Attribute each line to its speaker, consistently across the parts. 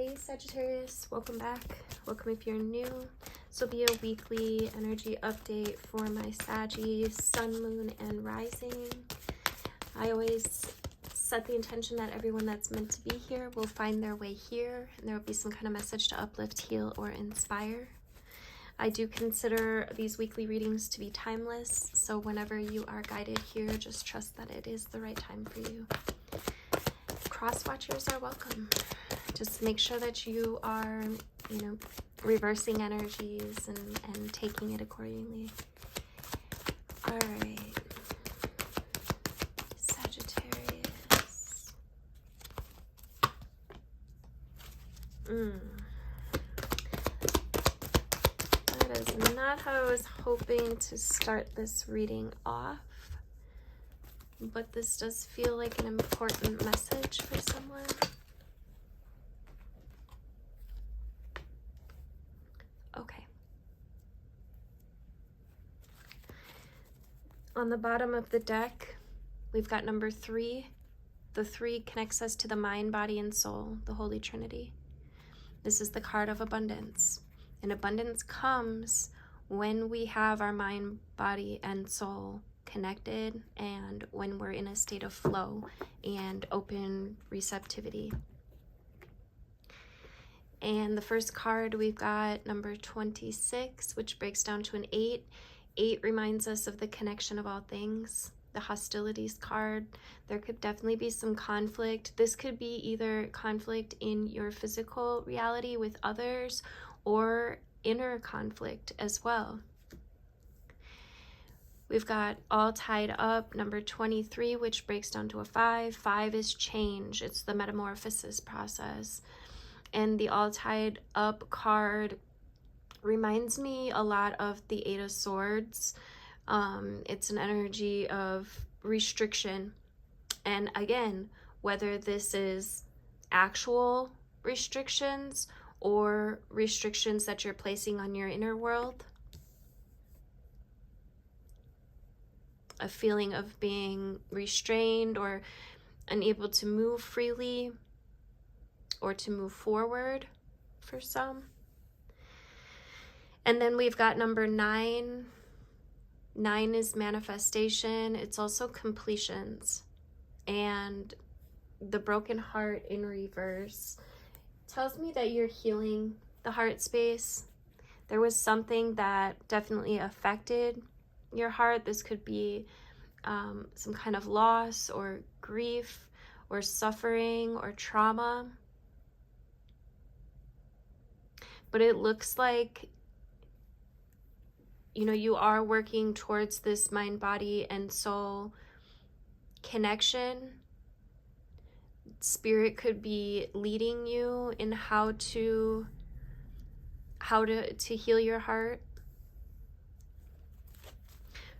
Speaker 1: Hey Sagittarius, welcome back. Welcome if you're new. This will be a weekly energy update for my Sagittarius Sun, Moon, and Rising. I always set the intention that everyone that's meant to be here will find their way here, and there will be some kind of message to uplift, heal, or inspire. I do consider these weekly readings to be timeless, so whenever you are guided here, just trust that it is the right time for you. Cross watchers are welcome. Just make sure that you are, reversing energies and taking it accordingly. All right. Sagittarius. That is not how I was hoping to start this reading off, but this does feel like an important message for someone. Okay. On the bottom of the deck, we've got number 3. The 3 connects us to the mind, body, and soul, the Holy Trinity. This is the card of abundance. And abundance comes when we have our mind, body, and soul connected, and when we're in a state of flow and open receptivity. And the first card, we've got number 26, which breaks down to an 8. 8 reminds us of the connection of all things. The hostilities card. There could definitely be some conflict. This could be either conflict in your physical reality with others or inner conflict as well. We've got all tied up, number 23, which breaks down to a 5. 5 is change. It's the metamorphosis process. And the all tied up card reminds me a lot of the 8 of Swords. It's an energy of restriction. And again, whether this is actual restrictions or restrictions that you're placing on your inner world, a feeling of being restrained or unable to move freely or to move forward for some. And then we've got number 9. 9 is manifestation. It's also completions. And the broken heart in reverse tells me that you're healing the heart space. There was something that definitely affected your heart. This could be some kind of loss or grief or suffering or trauma. But it looks like, you are working towards this mind, body, and soul connection. Spirit could be leading you in how to heal your heart.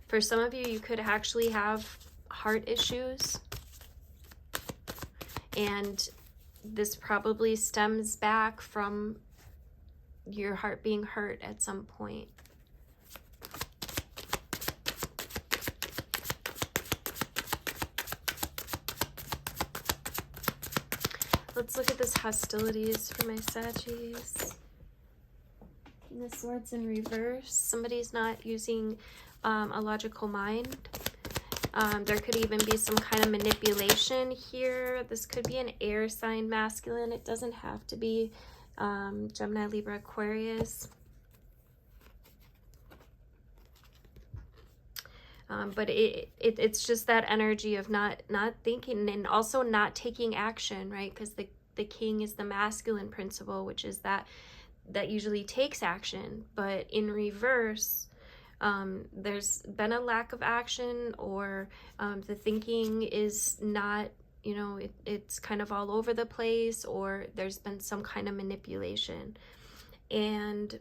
Speaker 1: For some of you, you could actually have heart issues. And this probably stems back from your heart being hurt at some point. Let's look at this hostilities for my Saggies. The Swords in reverse. Somebody's not using a logical mind. There could even be some kind of manipulation here. This could be an air sign masculine. It doesn't have to be Gemini, Libra, Aquarius. But it's just that energy of not thinking and also not taking action, right? Because the king is the masculine principle, which is that usually takes action. But in reverse, there's been a lack of action, or the thinking is not, it's kind of all over the place, or there's been some kind of manipulation. And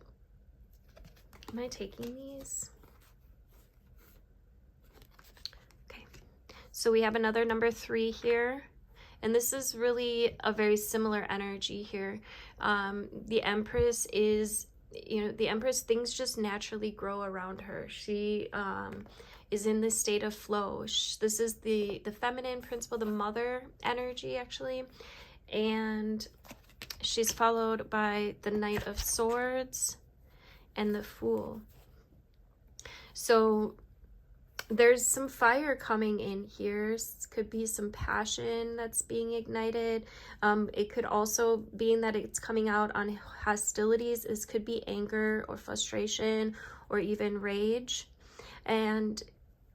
Speaker 1: am I taking these? So we have another number 3 here, and this is really a very similar energy here. The Empress is, the Empress, things just naturally grow around her. She is in this state of flow. This is the feminine principle, the mother energy actually. And she's followed by the Knight of Swords and the Fool. So there's some fire coming in here. Could be some passion that's being ignited. It could also, being that it's coming out on hostilities, this could be anger or frustration or even rage. And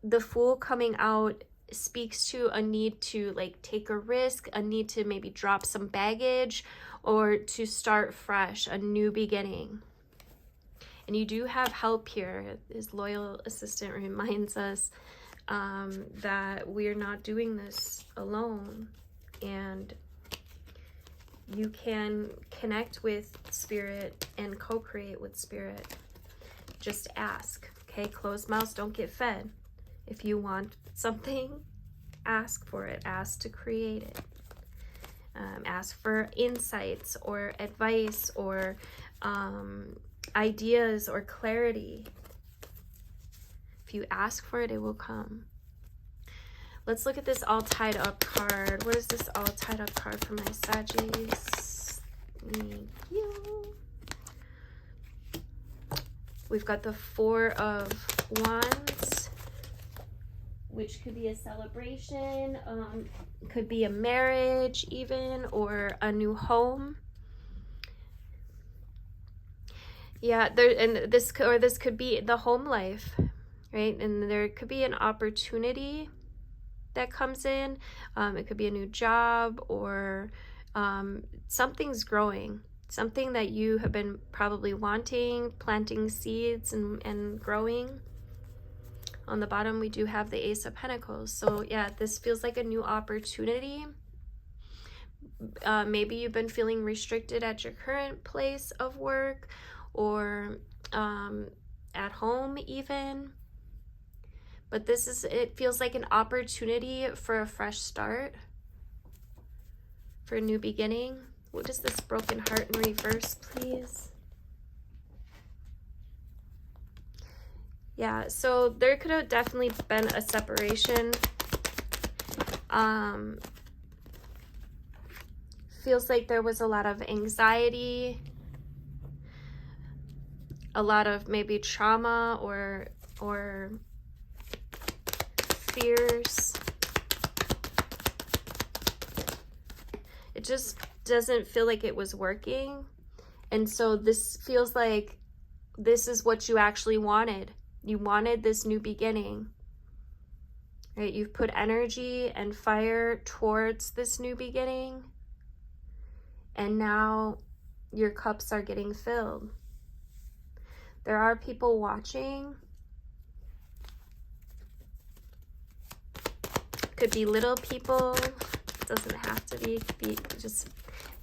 Speaker 1: the Fool coming out speaks to a need to like take a risk, a need to maybe drop some baggage, or to start fresh, a new beginning. And you do have help here. His loyal assistant reminds us that we're not doing this alone. And you can connect with spirit and co-create with spirit. Just ask, okay? Closed mouths don't get fed. If you want something, ask for it. Ask to create it. Ask for insights or advice or ideas or clarity. If you ask for it, it will come. Let's look at this all tied up card. What is this all tied up card for my Saggies? Thank you. We've got the Four of Wands, which could be a celebration, could be a marriage even, or a new home. Yeah, this could be the home life, right? And there could be an opportunity that comes in. It could be a new job, or something's growing, something that you have been probably wanting, planting seeds and growing. On the bottom, we do have the Ace of Pentacles. So yeah, this feels like a new opportunity. Maybe you've been feeling restricted at your current place of work, or at home even. But it feels like an opportunity for a fresh start, for a new beginning. What is this broken heart in reverse, please? Yeah, so there could have definitely been a separation. Feels like there was a lot of anxiety, a lot of maybe trauma or fears. It just doesn't feel like it was working. And so this feels like this is what you actually wanted. You wanted this new beginning, right? You've put energy and fire towards this new beginning, and now your cups are getting filled. There are people watching. Could be little people. It doesn't have to be just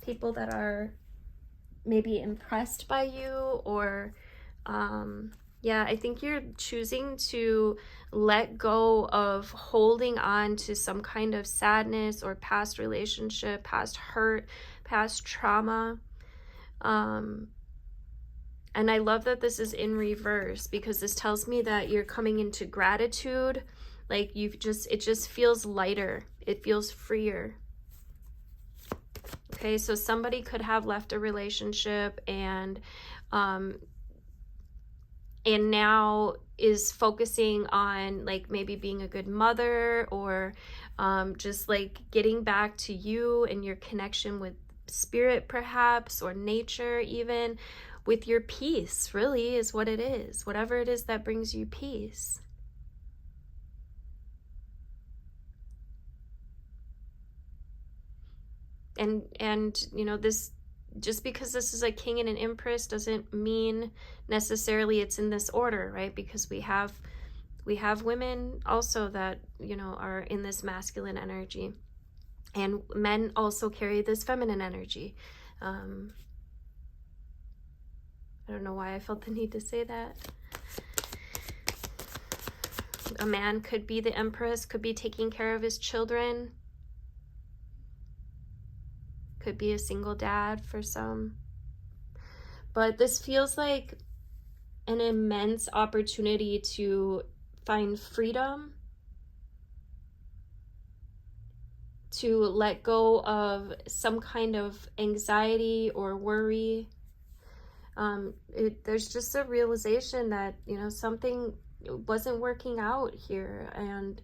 Speaker 1: people that are maybe impressed by you, or yeah, I think you're choosing to let go of holding on to some kind of sadness or past relationship, past hurt, past trauma. And I love that this is in reverse, because this tells me that you're coming into gratitude. Like it just feels lighter. It feels freer. Okay, so somebody could have left a relationship and now is focusing on like maybe being a good mother, or just like getting back to you and your connection with spirit perhaps, or nature even, with your peace really is what it is. Whatever it is that brings you peace. And you know, this, just because this is a king and an empress doesn't mean necessarily it's in this order, right? Because we have women also that, you know, are in this masculine energy, and men also carry this feminine energy. I don't know why I felt the need to say that. A man could be the empress, could be taking care of his children, could be a single dad for some. But this feels like an immense opportunity to find freedom to let go of some kind of anxiety or worry. There's just a realization that, you know, something wasn't working out here. And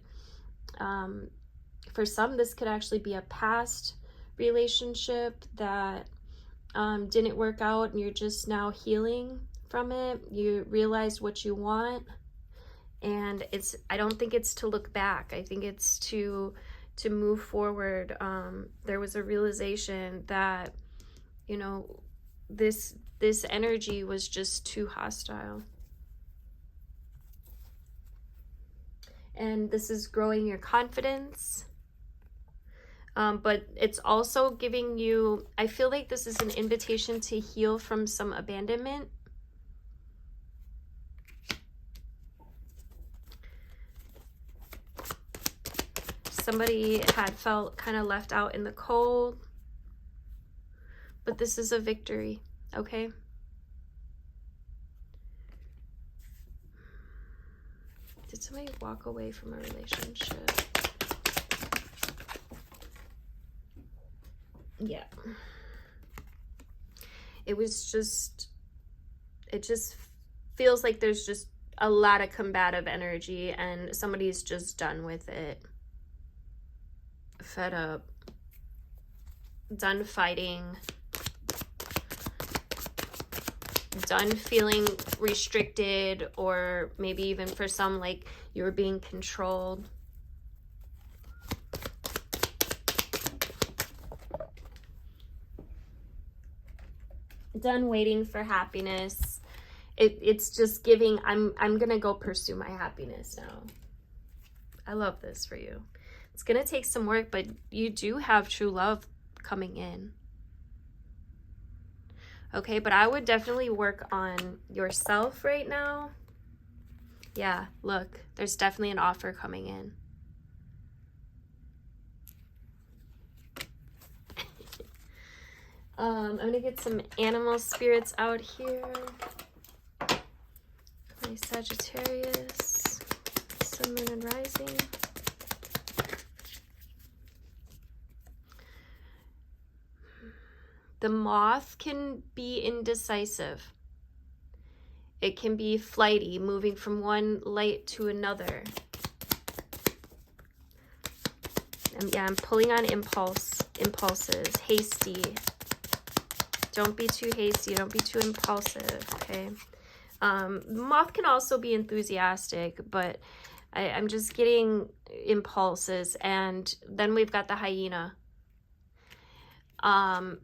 Speaker 1: for some, this could actually be a past relationship that didn't work out, and you're just now healing from it. You realize what you want, and I don't think it's to look back. I think it's to move forward. There was a realization that, you know, this energy was just too hostile. And this is growing your confidence. But it's also giving you, I feel like this is an invitation to heal from some abandonment. Somebody had felt kind of left out in the cold, but this is a victory, okay? Did somebody walk away from a relationship? Yeah. It just feels like there's just a lot of combative energy, and somebody's just done with it. Fed up. Done fighting. Done feeling restricted, or maybe even for some, like you were being controlled. Done waiting for happiness. It's just giving, I'm gonna go pursue my happiness now. I love this for you. It's gonna take some work, but you do have true love coming in. Okay, but I would definitely work on yourself right now. Yeah, look, there's definitely an offer coming in. I'm gonna get some animal spirits out here. My Sagittarius, Sun, Moon, and Rising. The moth can be indecisive. It can be flighty, moving from one light to another. And yeah, I'm pulling on impulses, hasty. Don't be too hasty, don't be too impulsive, okay? Moth can also be enthusiastic, but I'm just getting impulses. And then we've got the hyena. The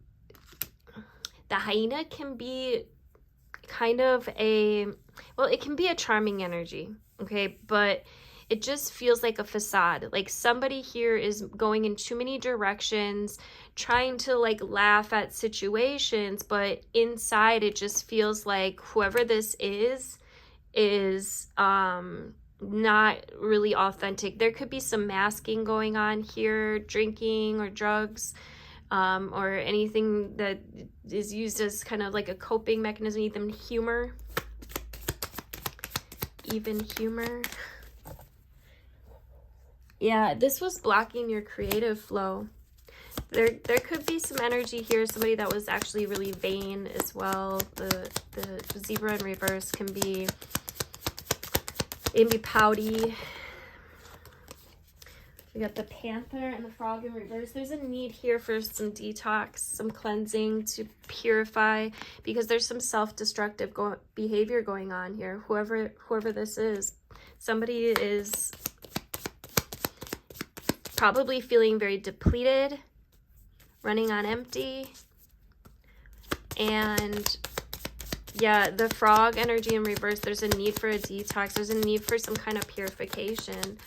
Speaker 1: hyena can be kind of it can be a charming energy, okay? But it just feels like a facade. Like somebody here is going in too many directions, trying to like laugh at situations, but inside it just feels like whoever this is not really authentic. There could be some masking going on here, drinking or drugs, or anything that is used as kind of like a coping mechanism, even humor. Yeah, this was blocking your creative flow. There could be some energy here, somebody that was actually really vain as well. The zebra in reverse can be pouty. We got the panther and the frog in reverse. There's a need here for some detox, some cleansing to purify, because there's some self-destructive behavior going on here. Whoever this is, somebody is probably feeling very depleted, running on empty. And yeah, the frog energy in reverse, there's a need for a detox. There's a need for some kind of purification,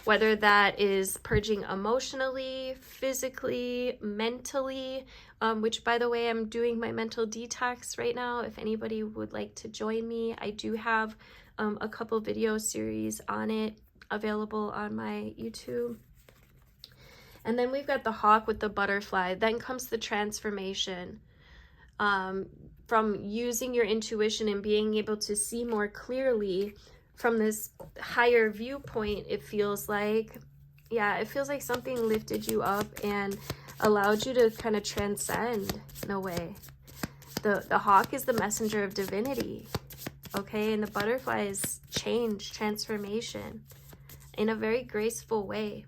Speaker 1: whether that is purging emotionally, physically, mentally, which, by the way, I'm doing my mental detox right now. If anybody would like to join me, I do have a couple video series on it available on my YouTube. And then we've got the hawk with the butterfly. Then comes the transformation. From using your intuition and being able to see more clearly from this higher viewpoint, it feels like, Yeah, it feels like something lifted you up and allowed you to kind of transcend in a way. The hawk is the messenger of divinity, okay? And the butterfly is change, transformation in a very graceful way.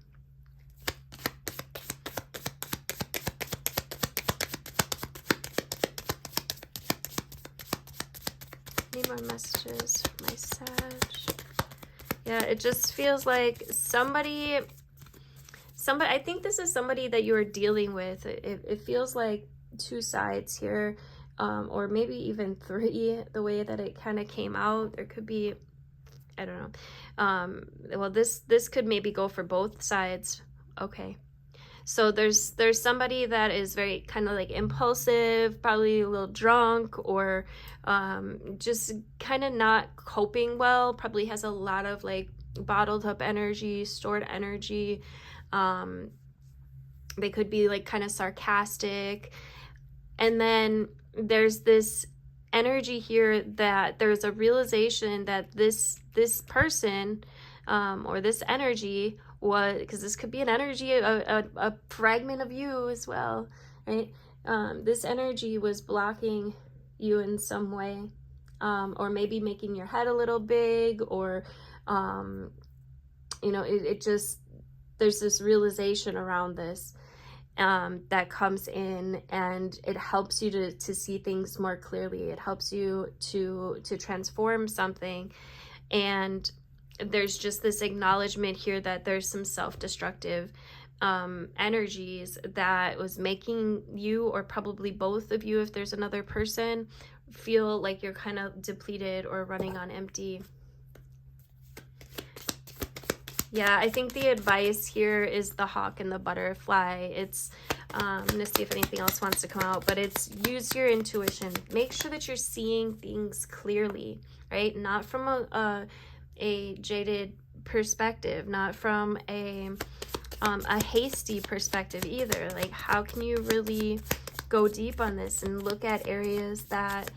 Speaker 1: Need more messages for my Sag. Yeah, it just feels like somebody, I think this is somebody that you are dealing with. It feels like two sides here, or maybe even three, the way that it kind of came out. There could be, I don't know. Well, this could maybe go for both sides. Okay. So there's somebody that is very kind of like impulsive, probably a little drunk, or just kind of not coping well, probably has a lot of like bottled up energy, stored energy. They could be like kind of sarcastic. And then there's this energy here that there's a realization that this person or this energy was, because this could be an energy, a fragment of you as well, right? This energy was blocking you in some way, or maybe making your head a little big, or you know, it just, there's this realization around this that comes in, and it helps you to see things more clearly. It helps you to transform something. And there's just this acknowledgement here that there's some self-destructive energies that was making you, or probably both of you if there's another person, feel like you're kind of depleted or running on empty. Yeah, I think the advice here is the hawk and the butterfly. It's I'm gonna see if anything else wants to come out, but it's use your intuition. Make sure that you're seeing things clearly, right? Not from a jaded perspective, not from a hasty perspective either. Like, how can you really go deep on this and look at areas that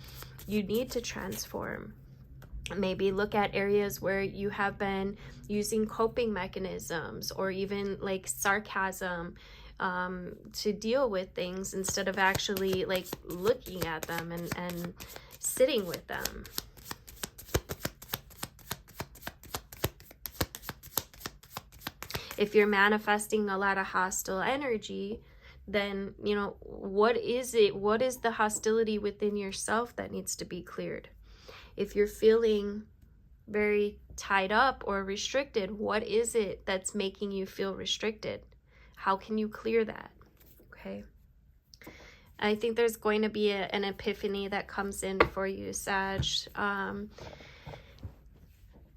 Speaker 1: you need to transform? Maybe look at areas where you have been using coping mechanisms, or even like sarcasm to deal with things, instead of actually like looking at them and sitting with them. If you're manifesting a lot of hostile energy, then, you know, what is it? What is the hostility within yourself that needs to be cleared? If you're feeling very tied up or restricted, what is it that's making you feel restricted? How can you clear that? Okay. I think there's going to be an epiphany that comes in for you, Sag.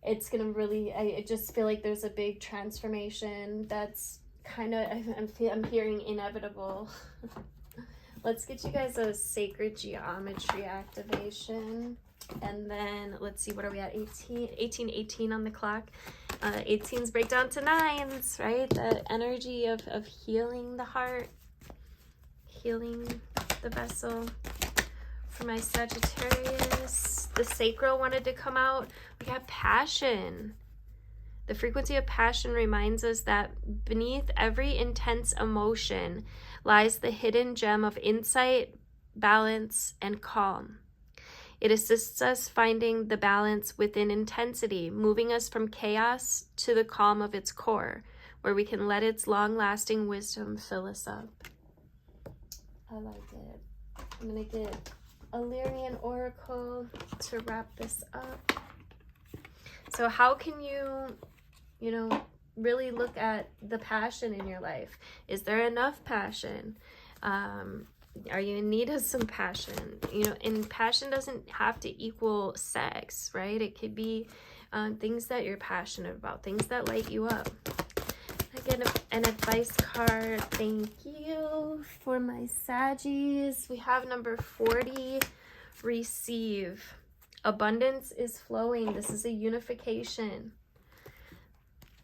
Speaker 1: It's going to really, I just feel like there's a big transformation that's kind of, I'm hearing inevitable. Let's get you guys a sacred geometry activation. And then let's see, what are we at? 18 on the clock. 18s break down to 9s, right? The energy of healing the heart, healing the vessel. For my Sagittarius, the sacral wanted to come out. We got passion. The frequency of passion reminds us that beneath every intense emotion lies the hidden gem of insight, balance, and calm. It assists us finding the balance within intensity, moving us from chaos to the calm of its core, where we can let its long-lasting wisdom fill us up. I like it. I'm going to get a Mayan Oracle to wrap this up. So how can you, you know, really look at the passion in your life? Is there enough passion? Are you in need of some passion? You know, and passion doesn't have to equal sex, right? It could be things that you're passionate about, things that light you up. I get an advice card. Thank you for my Saggies. We have number 40, receive. Abundance is flowing. This is a unification.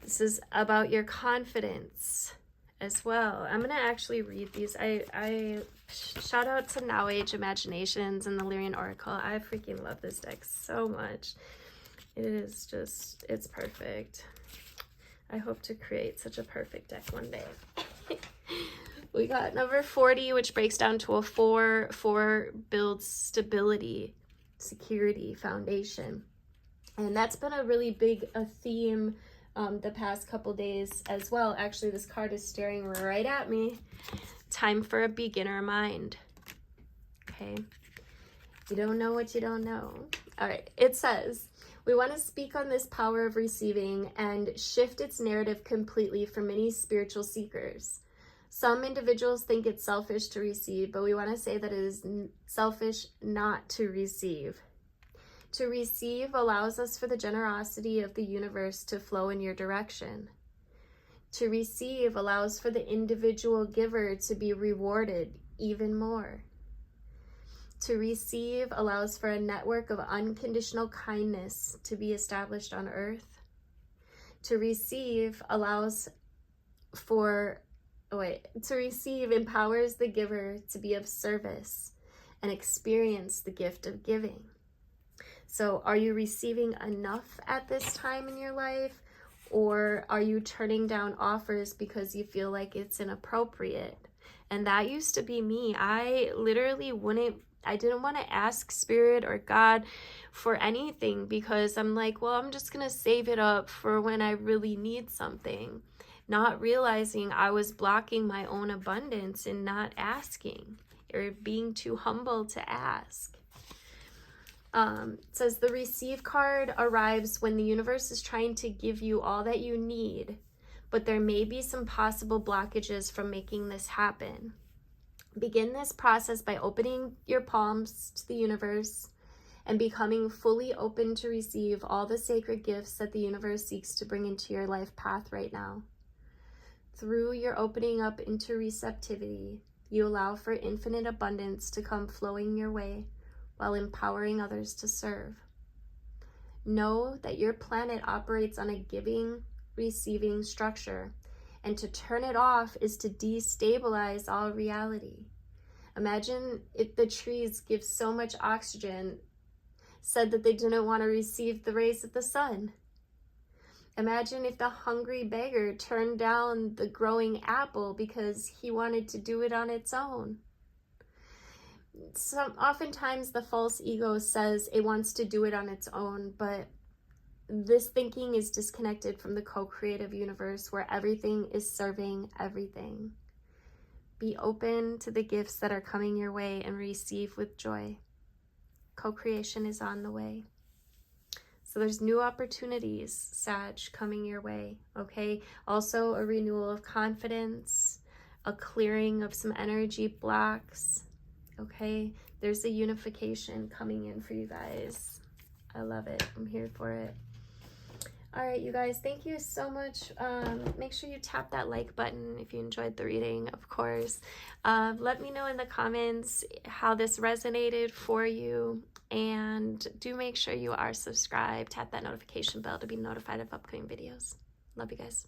Speaker 1: This is about your confidence as well. I'm going to actually read these. I shout out to Now Age Imaginations and the Mayan Oracle. I freaking love this deck so much. It is just, it's perfect. I hope to create such a perfect deck one day. We got number 40, which breaks down to a 4. 4 builds stability, security, foundation. And that's been a really big theme the past couple days as well. Actually, this card is staring right at me. Time for a beginner mind. Okay. You don't know what you don't know. All right. It says, we want to speak on this power of receiving and shift its narrative completely for many spiritual seekers. Some individuals think it's selfish to receive, but we want to say that it is selfish not to receive. To receive allows us for the generosity of the universe to flow in your direction. To receive allows for the individual giver to be rewarded even more. To receive allows for a network of unconditional kindness to be established on earth. To receive allows for, to receive empowers the giver to be of service and experience the gift of giving. So are you receiving enough at this time in your life, or are you turning down offers because you feel like it's inappropriate? And that used to be me. I literally didn't want to ask Spirit or God for anything because I'm like, well, I'm just going to save it up for when I really need something. Not realizing I was blocking my own abundance and not asking or being too humble to ask. It says the receive card arrives when the universe is trying to give you all that you need, but there may be some possible blockages from making this happen. Begin this process by opening your palms to the universe and becoming fully open to receive all the sacred gifts that the universe seeks to bring into your life path right now. Through your opening up into receptivity, you allow for infinite abundance to come flowing your way while empowering others to serve. Know that your planet operates on a giving, receiving structure, and to turn it off is to destabilize all reality. Imagine if the trees give so much oxygen, said that they didn't want to receive the rays of the sun. Imagine if the hungry beggar turned down the growing apple because he wanted to do it on its own. Oftentimes the false ego says it wants to do it on its own, but this thinking is disconnected from the co-creative universe where everything is serving everything. Be open to the gifts that are coming your way and receive with joy. Co-creation is on the way. So there's new opportunities, Sag, coming your way, okay? Also a renewal of confidence, a clearing of some energy blocks, okay? There's a unification coming in for you guys. I love it. I'm here for it. All right, you guys, thank you so much. Make sure you tap that like button if you enjoyed the reading, of course. Let me know in the comments how this resonated for you. And do make sure you are subscribed. Tap that notification bell to be notified of upcoming videos. Love you guys.